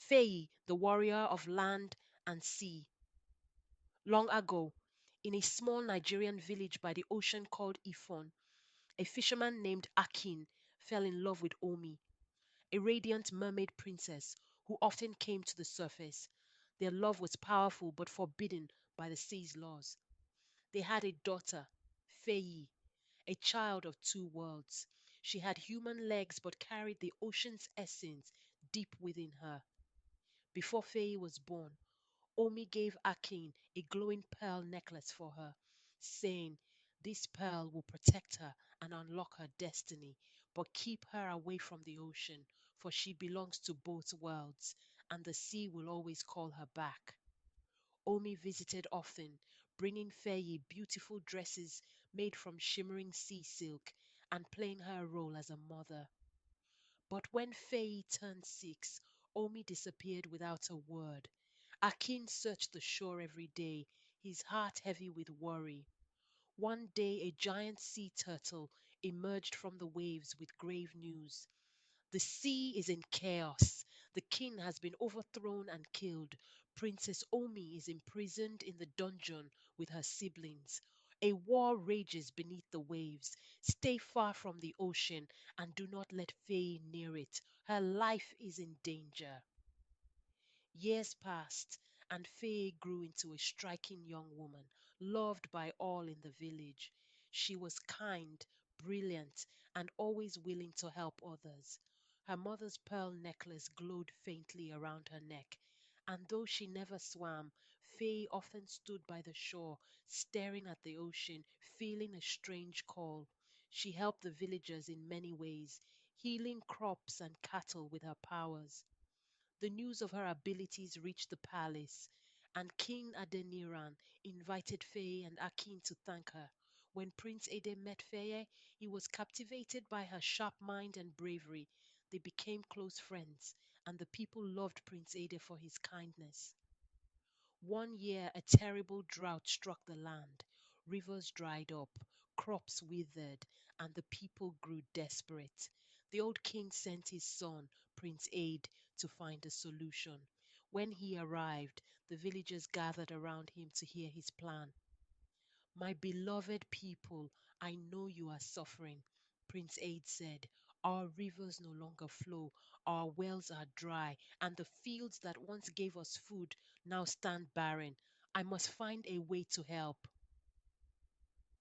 Faye, the warrior of land and sea. Long ago, in a small Nigerian village by the ocean called Ifon, a fisherman named Akin fell in love with Omi, a radiant mermaid princess who often came to the surface. Their love was powerful but forbidden by the sea's laws. They had a daughter, Faye, a child of two worlds. She had human legs but carried the ocean's essence deep within her. Before Faye was born, Omi gave Akin a glowing pearl necklace for her, saying, "This pearl will protect her and unlock her destiny, but keep her away from the ocean, for she belongs to both worlds, and the sea will always call her back." Omi visited often, bringing Faye beautiful dresses made from shimmering sea silk and playing her role as a mother. But when Faye turned 6, Omi disappeared without a word. Akin searched the shore every day, his heart heavy with worry. One day a giant sea turtle emerged from the waves with grave news. "The sea is in chaos. The king has been overthrown and killed. Princess Omi is imprisoned in the dungeon with her siblings. A war rages beneath the waves. Stay far from the ocean and do not let Faye near it. Her life is in danger." Years passed, and Faye grew into a striking young woman, loved by all in the village. She was kind, brilliant, and always willing to help others. Her mother's pearl necklace glowed faintly around her neck, and though she never swam, Faye often stood by the shore, staring at the ocean, feeling a strange call. She helped the villagers in many ways, healing crops and cattle with her powers. The news of her abilities reached the palace, and King Adeniran invited Faye and Akin to thank her. When Prince Ede met Faye, he was captivated by her sharp mind and bravery. They became close friends, and the people loved Prince Ede for his kindness. One year a terrible drought struck the land. Rivers dried up, crops withered, and the people grew desperate. The old king sent his son, Prince Aid, to find a solution. When he arrived, the villagers gathered around him to hear his plan. "My beloved people, I know you are suffering," Prince Aid said. "Our rivers no longer flow, our wells are dry, and the fields that once gave us food now stand barren. I must find a way to help."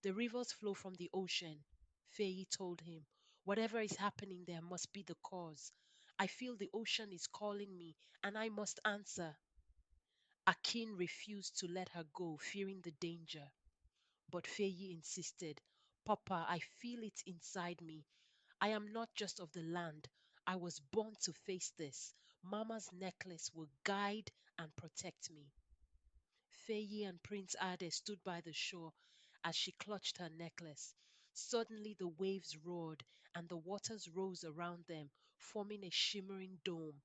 "The rivers flow from the ocean," Faye told him. "Whatever is happening there must be the cause. I feel the ocean is calling me, and I must answer." Akin refused to let her go, fearing the danger. But Faye insisted, "Papa, I feel it inside me. I am not just of the land. I was born to face this. Mama's necklace will guide and protect me." Faye and Prince Ade stood by the shore as she clutched her necklace. Suddenly the waves roared and the waters rose around them, forming a shimmering dome.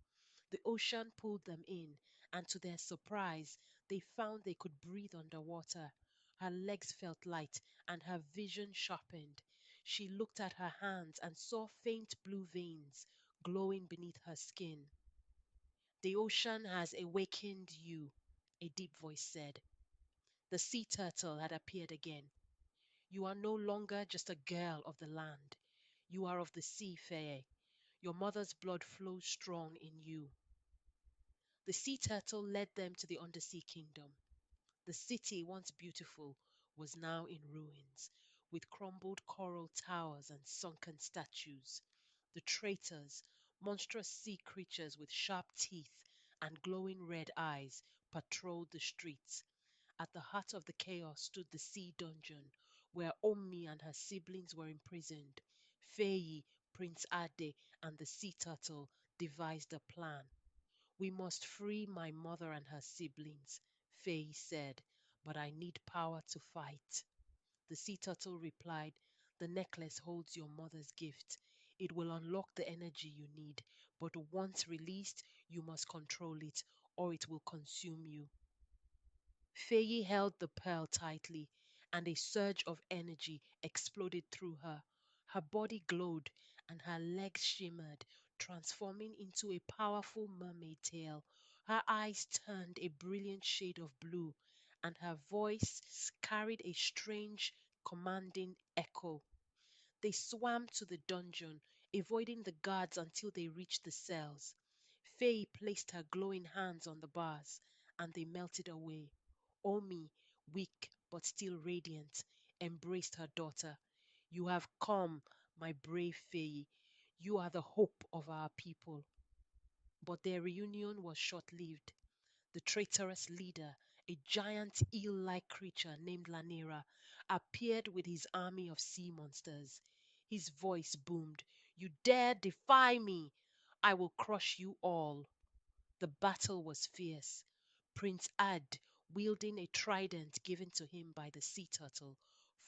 The ocean pulled them in, and to their surprise, they found they could breathe underwater. Her legs felt light and her vision sharpened. She looked at her hands and saw faint blue veins glowing beneath her skin. "The ocean has awakened you," a deep voice said. The sea turtle had appeared again. "You are no longer just a girl of the land. You are of the sea, Faye. Your mother's blood flows strong in you." The sea turtle led them to the undersea kingdom. The city, once beautiful, was now in ruins, with crumbled coral towers and sunken statues. The traitors, monstrous sea creatures with sharp teeth and glowing red eyes, patrolled the streets. At the heart of the chaos stood the sea dungeon, where Omi and her siblings were imprisoned. Faye, Prince Ade, and the sea turtle devised a plan. "We must free my mother and her siblings," Faye said, "but I need power to fight." The sea turtle replied, "The necklace holds your mother's gift. It will unlock the energy you need, but once released, you must control it, or it will consume you." Faye held the pearl tightly, and a surge of energy exploded through her. Her body glowed, and her legs shimmered, transforming into a powerful mermaid tail. Her eyes turned a brilliant shade of blue, and her voice carried a strange, commanding echo. They swam to the dungeon, avoiding the guards until they reached the cells. Faye placed her glowing hands on the bars, and they melted away. Omi, weak but still radiant, embraced her daughter. You have come, my brave Faye. You are the hope of our people. But their reunion was short lived. The traitorous leader, a giant eel like creature named Lanera, appeared with his army of sea monsters. His voice boomed, You dare defy me! I will crush you all. The battle was fierce. Prince Ad, wielding a trident given to him by the sea turtle,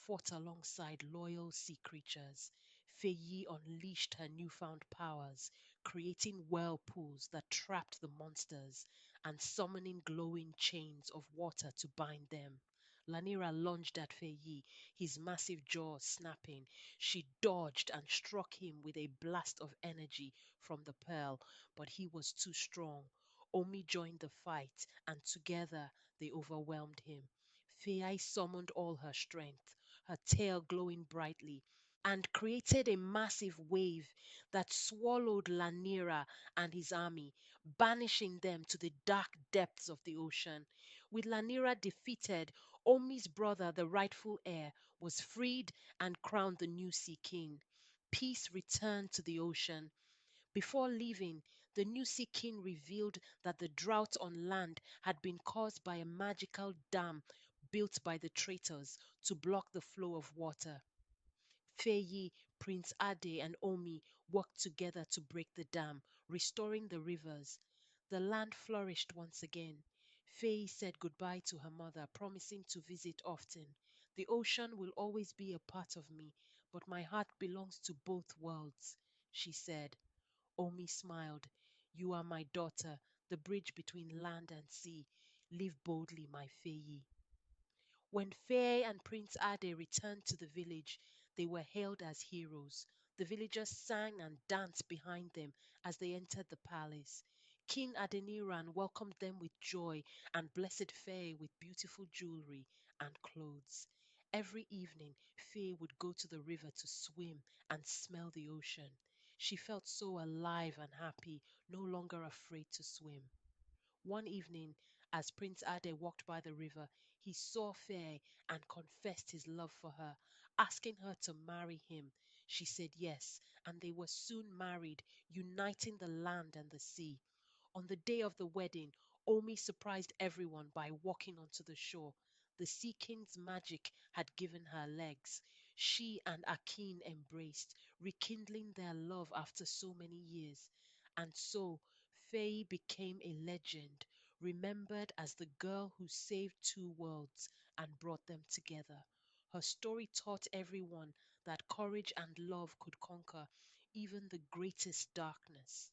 fought alongside loyal sea creatures. Fei unleashed her newfound powers, creating whirlpools that trapped the monsters and summoning glowing chains of water to bind them. Lanira lunged at Fei, his massive jaws snapping. She dodged and struck him with a blast of energy from the pearl, but he was too strong. Omi joined the fight, and together they overwhelmed him. Fei summoned all her strength, her tail glowing brightly, and created a massive wave that swallowed Lanira and his army, banishing them to the dark depths of the ocean. With Lanira defeated, Omi's brother, the rightful heir, was freed and crowned the new Sea King. Peace returned to the ocean. Before leaving, the new Sea King revealed that the drought on land had been caused by a magical dam built by the traitors to block the flow of water. Feyi, Prince Ade, and Omi worked together to break the dam, restoring the rivers. The land flourished once again. Feyi said goodbye to her mother, promising to visit often. The ocean will always be a part of me, but my heart belongs to both worlds, she said. Omi smiled. You are my daughter, the bridge between land and sea. Live boldly, my Feyi. When Faye and Prince Ade returned to the village, they were hailed as heroes. The villagers sang and danced behind them as they entered the palace. King Adeniran welcomed them with joy and blessed Faye with beautiful jewelry and clothes. Every evening, Faye would go to the river to swim and smell the ocean. She felt so alive and happy, no longer afraid to swim. One evening, as Prince Ade walked by the river, he saw Faye and confessed his love for her, asking her to marry him. She said yes, and they were soon married, uniting the land and the sea. On the day of the wedding, Omi surprised everyone by walking onto the shore. The Sea King's magic had given her legs. She and Akin embraced, rekindling their love after so many years. And so, Faye became a legend, remembered as the girl who saved two worlds and brought them together. Her story taught everyone that courage and love could conquer even the greatest darkness.